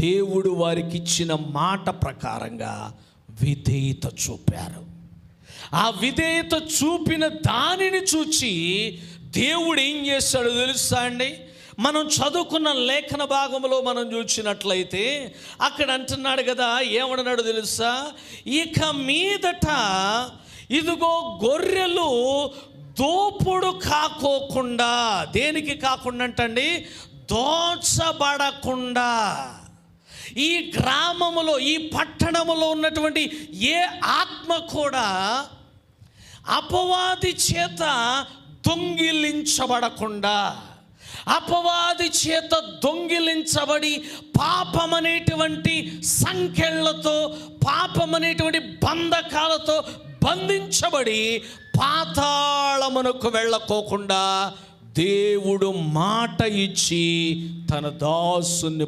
దేవుడు వారికి ఇచ్చిన మాట ప్రకారంగా విధేయత చూపారు. ఆ విధేయత చూపిన దానిని చూచి దేవుడు ఏం చేస్తాడో తెలుసా అండి? మనం చదువుకున్న లేఖన భాగంలో మనం చూసినట్లయితే అక్కడ అంటున్నాడు కదా, ఏమన్నాడు తెలుసా? ఇక మీదట ఇదిగో గొర్రెలు దోపుడు కాకోకుండా, దేనికి కాకుండా అంటండి? దోచబడకుండా. ఈ గ్రామములో, ఈ పట్టణములో ఉన్నటువంటి ఏ ఆత్మ కూడా అపవాది చేత దొంగిలించబడకుండా, అపవాది చేత దొంగిలించబడి పాపమనేటువంటి సంకెళ్లతో, పాపమనేటువంటి బంధకాలతో బంధించబడి పాతాళమునకు వెళ్ళకోకుండా దేవుడు మాట ఇచ్చి తన దాసుని